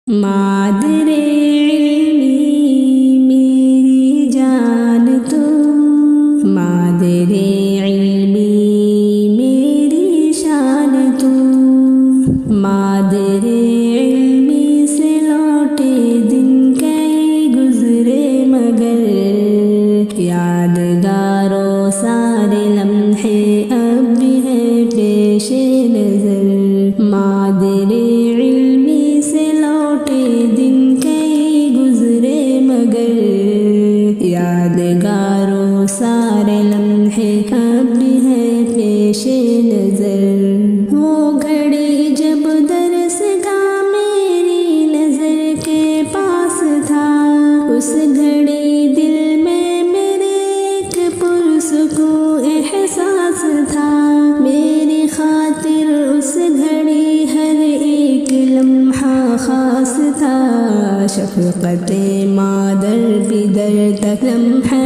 مادر علمی میری جان تو، مادر علمی میری شان تو، مادر علمی سے لوٹے دن کئی گزرے مگر یادگاروں سارے لمحے اب بھی ہے پیش نظر۔ مادر علمی سے لوٹے دن کئی گزرے مگر یادگاروں سارے لمحے اب بھی ہے پیش نظر۔ وہ گھڑی جب درس گاہ میری نظر کے پاس تھا، اس گھڑی دل میں میرے ایک پرسکون احساس تھا۔ میری خاطر اس گھڑی ہر ایک لمحہ خاص تھا۔ شفقت مادر پدر تک لمحہ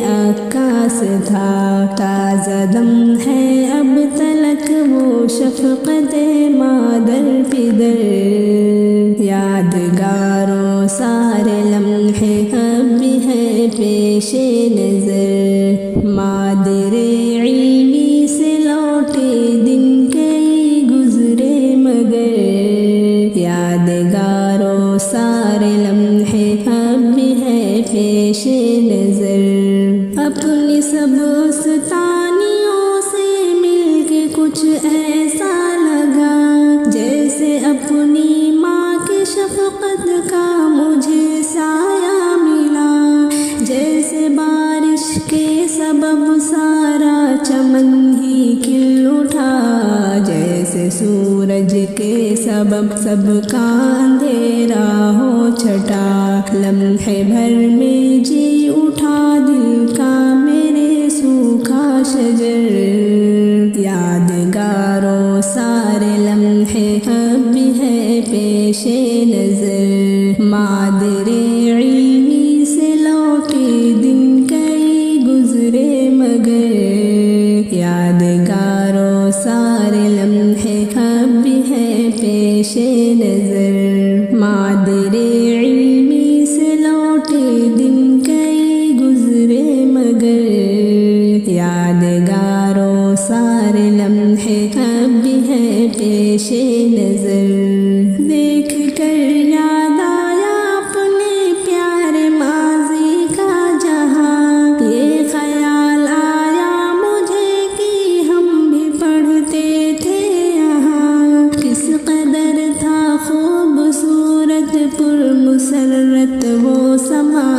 عکاس تھا۔ تازہ دم ہے اب تلک وہ شفقت مادر پدر، یادگاروں سارے لمحے اب بھی ہے پیش نظر۔ مادر علمی سے لوٹے دن کئی گزرے مگر یادگاروں سارے لمحے اب بھی ہے پیش نظر۔ اپنی سب استانیوں سے مل کے کچھ ایسا لگا جیسے اپنی ماں کی شفقت کا مجھے سایہ ملا، جیسے بارش کے سبب سارا چمن ہی کھل اٹھا، جیسے سورج کے سبب سب کا اندھیرا ہو چھٹا۔ لمحے بھر میں جی اٹھا دل کا میرے سوکھا شجر، یادگاروں سارے لمحے اب بھی ہے پیش نظر۔ مادر علمی سے لوٹے دن کئی گزرے مگر یادگاروں سارے لمحے اب بھی ہے پیش نظر۔ مادر علمی سے لوٹے دن کئی گزرے مگر یادگاروں سارے لمحے اب بھی ہے پیش نظر۔ دیکھ کر یاد آیا اپنے پیارے ماضی کا جہاں، یہ خیال آیا مجھے کہ ہم بھی پڑھتے تھے یہاں۔ کس قدر تھا خوبصورت پرمسرت وہ سما،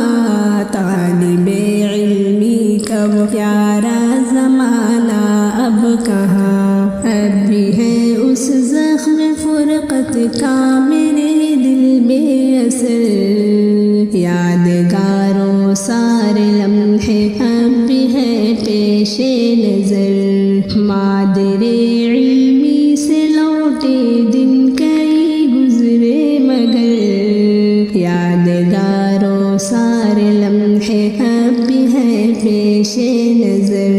طالب علمی کا وہ پیارا زمانہ اب کہاں۔ اب بھی ہے اس زخم فرقت کا میرے دل میں اثر، یادگاروں سارے لمحے اب بھی ہے پیش نظر۔ مادر علمی سے لوٹے دن کئی گزرے مگر یادگاروں سارے لمحے اب بھی ہے پیش نظر۔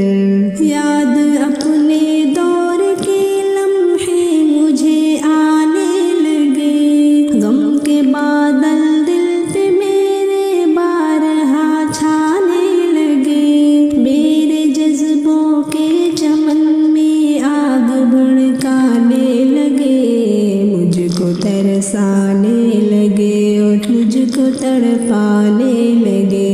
یاد اپنے دور کے لمحے مجھے آنے لگے، غم کے بادل دل پہ میرے بارہا چھانے لگے۔ میرے جذبوں کے چمن میں آگ بھڑکانے لگے، مجھ کو ترسانے لگے اور مجھ کو تڑپانے لگے۔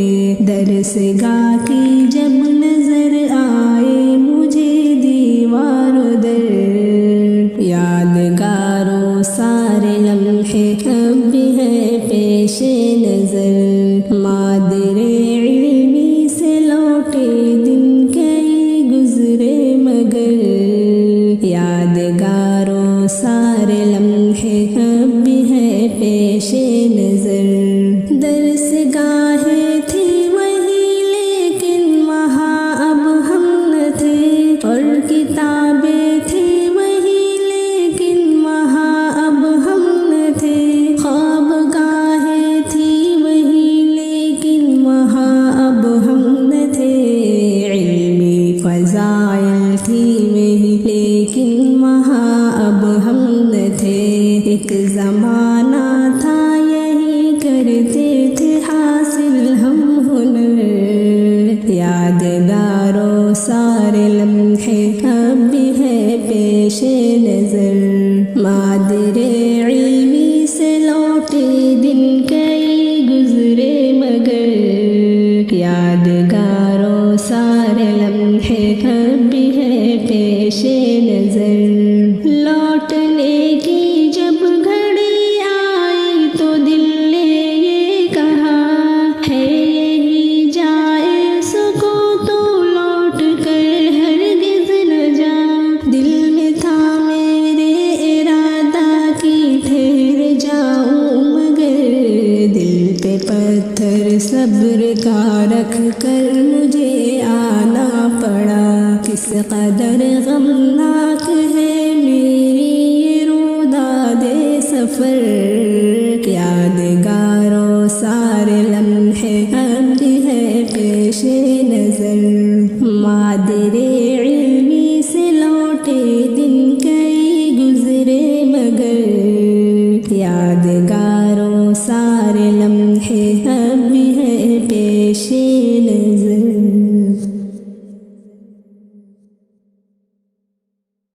درس گاہ کی جب نظر آئے مجھے دیوار و در، یادگاروں سارے لمحے اب بھی ہے پیش نظر۔ مادر علمی سے لوٹے دن کئی گزرے مگر یادگاروں سارے لمحے اب بھی ہے پیش نظر۔ درس گاہیں تھی وہی لیکن وہاں اب ہم نہ تھے، اور کتابیں تھی وہی لیکن وہاں اب ہم نہ تھے۔ خواب گاہیں تھی وہی لیکن وہاں اب ہم نہ تھے۔ علمی فضائل تھی وہی لیکن وہاں اب ہم نہ تھے۔ ایک زمانہ تھا صبر کا رکھ کر مجھے آنا پڑا، کس قدر غمناک ہے میری یہ روداد سفر، یادگاروں سارے لمحے اب بھی ہے پیش نظر، مادر علمی سے لوٹے دن کئی گزرے مگر، یادگاروں سارے لمحے اب بھی ہے پیش